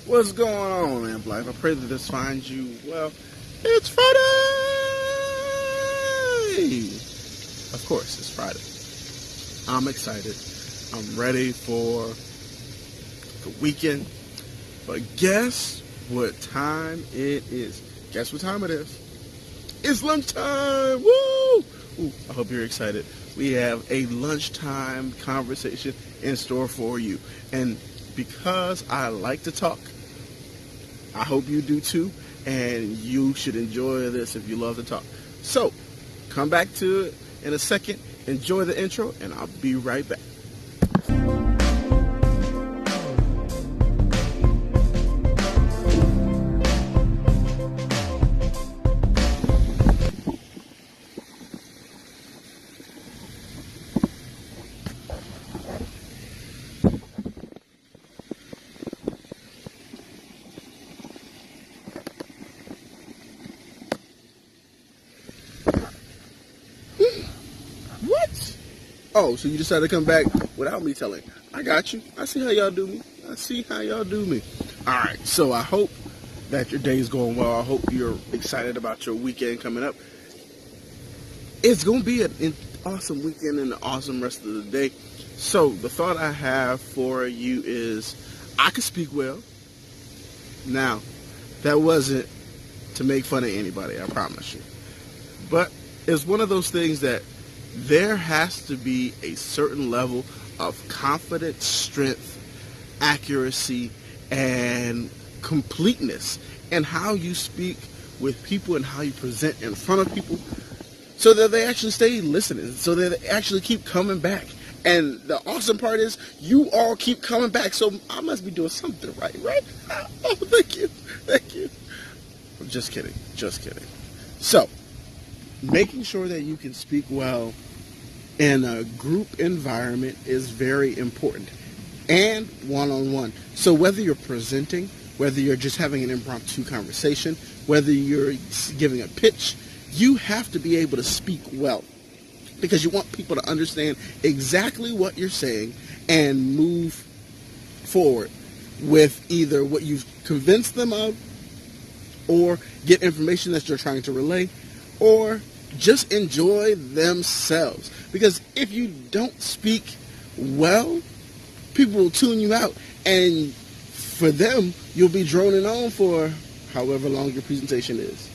What's going on, man, Life? I pray that this finds you well. It's Friday! Of course, it's Friday. I'm excited. I'm ready for the weekend. But guess what time it is? Guess what time it is? It's lunchtime! Woo! Ooh, I hope you're excited. We have a lunchtime conversation in store for you. And because I like to talk, I hope you do too, and you should enjoy this if you love to talk. So, come back to it in a second, enjoy the intro, and I'll be right back. What? Oh, so you decided to come back without me telling. I got you. I see how y'all do me. All right, so I hope that your day is going well. I hope you're excited about your weekend coming up. It's going to be an awesome weekend and an awesome rest of the day. So the thought I have for you is I can speak well. Now, that wasn't to make fun of anybody, I promise you. But it's one of those things that there has to be a certain level of confidence, strength, accuracy, and completeness in how you speak with people and how you present in front of people so that they actually stay listening, so that they actually keep coming back. And the awesome part is you all keep coming back, so I must be doing something right? Oh, thank you. I'm just kidding. So, making sure that you can speak well in a group environment is very important, and one-on-one. So whether you're presenting, whether you're just having an impromptu conversation, whether you're giving a pitch, you have to be able to speak well because you want people to understand exactly what you're saying and move forward with either what you've convinced them of or get information that you're trying to relay or just enjoy themselves. Because if you don't speak well, people will tune you out. And for them, you'll be droning on for however long your presentation is.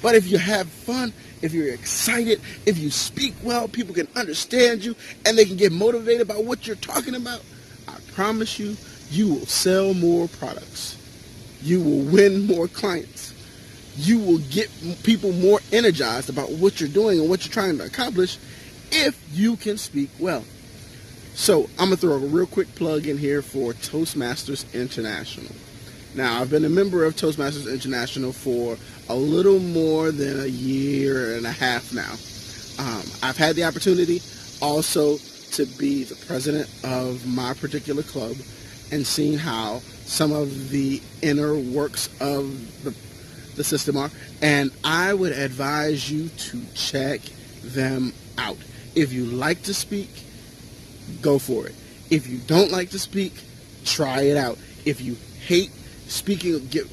But if you have fun, if you're excited, if you speak well, people can understand you and they can get motivated by what you're talking about, I promise you, you will sell more products. You will win more clients. You will get people more energized about what you're doing and what you're trying to accomplish if you can speak well. So I'm going to throw a real quick plug in here for Toastmasters International. Now, I've been a member of Toastmasters International for a little more than a year and a half now. I've had the opportunity also to be the president of my particular club and seeing how some of the inner works of the system are, and I would advise you to check them out. If you like to speak, go for it. If you don't like to speak, try it out. If you hate speaking, get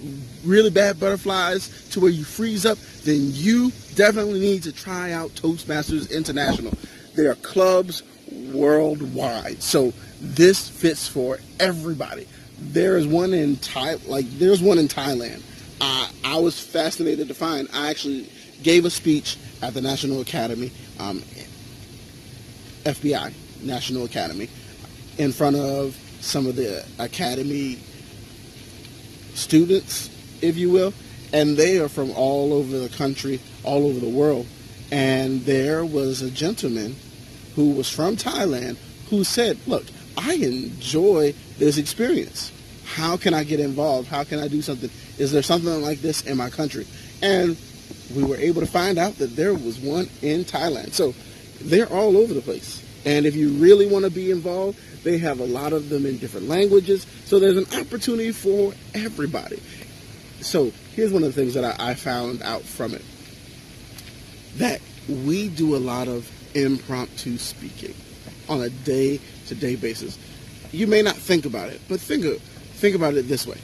really bad butterflies to where you freeze up, then you definitely need to try out Toastmasters International. There are clubs worldwide, so this fits for everybody. There's one in Thailand. I was fascinated to find. I actually gave a speech at the National Academy, FBI, National Academy, in front of some of the Academy students, if you will, and they are from all over the country, all over the world. And there was a gentleman who was from Thailand who said, look, I enjoy this experience. How can I get involved? How can I do something? Is there something like this in my country? And we were able to find out that there was one in Thailand. So they're all over the place. And if you really want to be involved, they have a lot of them in different languages. So there's an opportunity for everybody. So here's one of the things that I found out from it. That we do a lot of impromptu speaking on a day-to-day basis. You may not think about it, but think about it this way.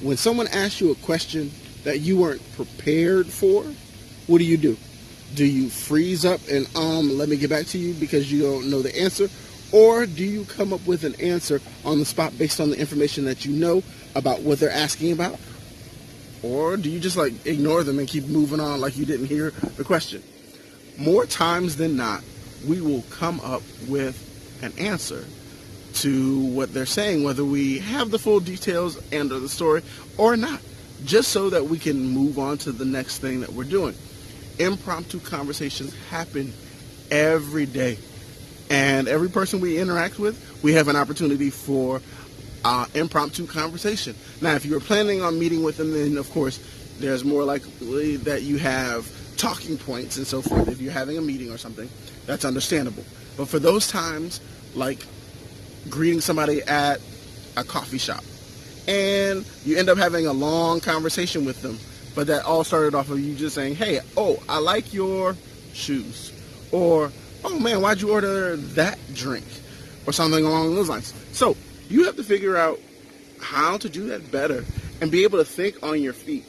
when someone asks you a question that you weren't prepared for, what do? Do you freeze up and let me get back to you because you don't know the answer? Or do you come up with an answer on the spot based on the information that you know about what they're asking about? Or do you just like ignore them and keep moving on like you didn't hear the question? More times than not, we will come up with an answer to what they're saying, whether we have the full details and or the story or not, just so that we can move on to the next thing that we're doing. Impromptu conversations happen every day. And every person we interact with, we have an opportunity for impromptu conversation. Now, if you were planning on meeting with them, then of course, there's more likely that you have talking points and so forth. If you're having a meeting or something, that's understandable. But for those times, like greeting somebody at a coffee shop, and you end up having a long conversation with them, but that all started off of you just saying, hey, oh, I like your shoes. Or, oh man, why'd you order that drink? Or something along those lines. So you have to figure out how to do that better and be able to think on your feet.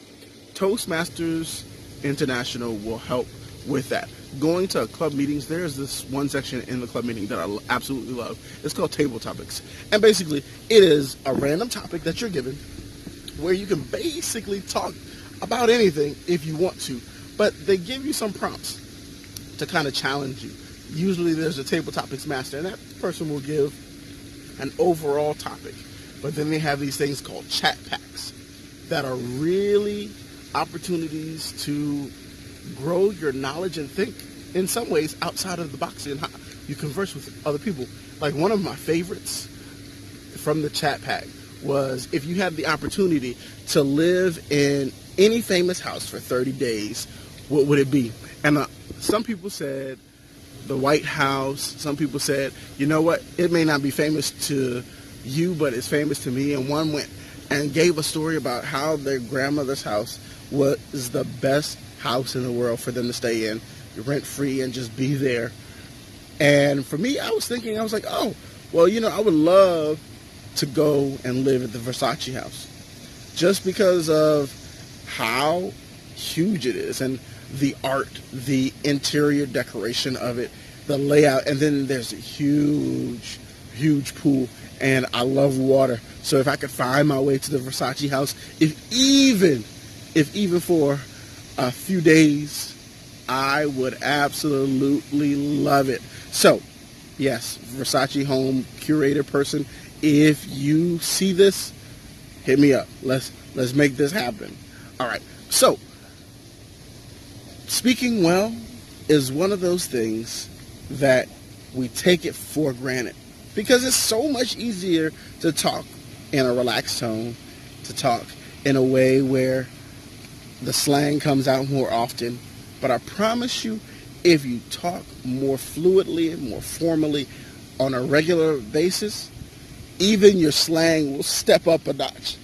Toastmasters International will help with that. Going to club meetings, there's this one section in the club meeting that I absolutely love. It's called Table Topics. And basically, it is a random topic that you're given where you can basically talk about anything if you want to. But they give you some prompts to kind of challenge you. Usually there's a Table Topics master, and that person will give an overall topic. But then they have these things called chat packs that are really opportunities to grow your knowledge and think in some ways outside of the box and how you converse with other people. Like one of my favorites from the chat pack was if you had the opportunity to live in any famous house for 30 days, what would it be? And some people said the White House. Some people said, you know what, it may not be famous to you, but it's famous to me. And one went and gave a story about how their grandmother's house was the best house in the world for them to stay in, rent free, and just be there. And for me, I was thinking, I was like, oh, well, you know, I would love to go and live at the Versace house just because of how huge it is and the art, the interior decoration of it, the layout, and then there's a huge pool, and I love water. So if I could find my way to the Versace house, if even for a few days, I would absolutely love it. So, yes, Versace home curator person, if you see this, hit me up. Let's make this happen. All right. So, speaking well is one of those things that we take it for granted because it's so much easier to talk in a relaxed tone, to talk in a way where the slang comes out more often. But I promise you, if you talk more fluidly and more formally on a regular basis, even your slang will step up a notch.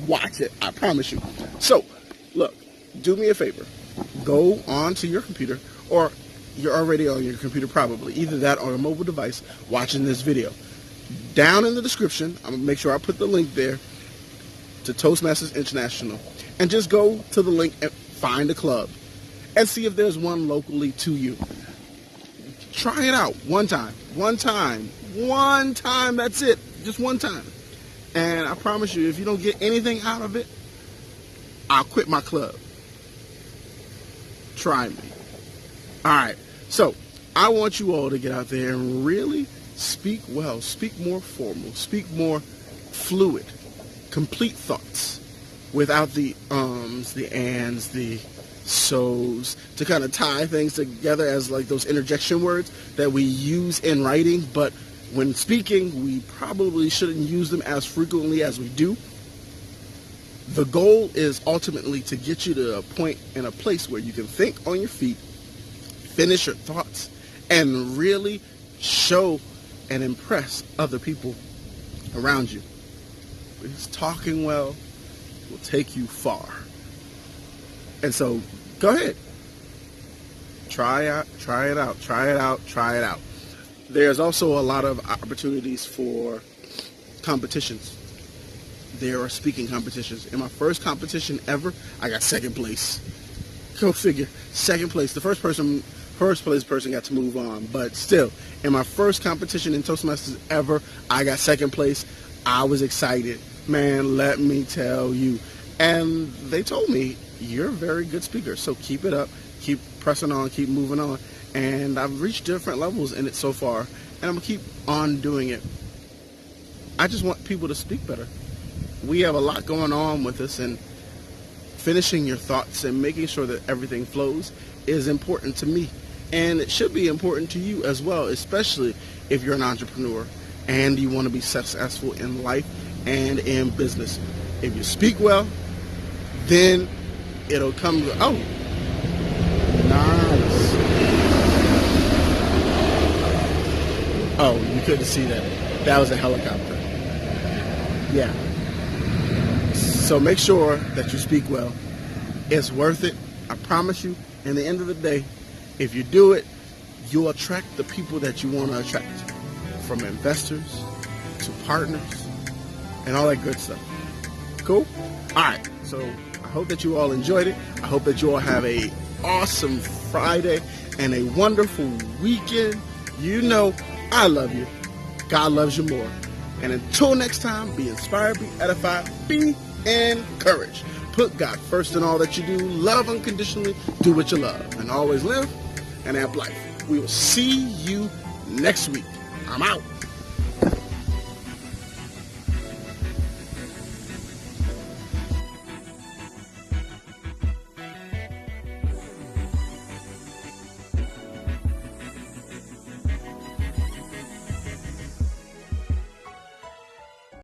Watch it, I promise you. So, look, do me a favor. Go onto your computer, or you're already on your computer probably, either that or a mobile device watching this video. Down in the description, I'm going to make sure I put the link there to Toastmasters International. And just go to the link and find a club and see if there's one locally to you. Try it out one time, that's it, just one time. And I promise you, if you don't get anything out of it, I'll quit my club. Try me. All right, so I want you all to get out there and really speak well, speak more formal, speak more fluid, complete thoughts without the ums, the ands, the so's, to kind of tie things together as like those interjection words that we use in writing, but when speaking, we probably shouldn't use them as frequently as we do. The goal is ultimately to get you to a point in a place where you can think on your feet, finish your thoughts, and really show and impress other people around you. Because talking well will take you far. And so, go ahead. Try it out. There's also a lot of opportunities for competitions. there are speaking competitions. In my first competition ever, I got second place. Go figure. Second place. The first place person got to move on. But still, in my first competition in Toastmasters ever, I got second place. I was excited. Man, let me tell you. And they told me, you're a very good speaker, so keep it up. Keep pressing on, keep moving on. And I've reached different levels in it so far, and I'm going to keep on doing it. I just want people to speak better. We have a lot going on with us, and finishing your thoughts and making sure that everything flows is important to me. And it should be important to you as well, especially if you're an entrepreneur and you want to be successful in life and in business. If you speak well, then it'll come to, oh, nice. Oh, you couldn't see that. That was a helicopter. Yeah. So make sure that you speak well. It's worth it. I promise you. In the end of the day, if you do it, you'll attract the people that you want to attract. From investors to partners and all that good stuff. Cool? All right. So I hope that you all enjoyed it. I hope that you all have a awesome Friday and a wonderful weekend. You know I love you. God loves you more. And until next time, be inspired, be edified, be encouraged. Put God first in all that you do. Love unconditionally. Do what you love. And always live and have life. We will see you next week. I'm out.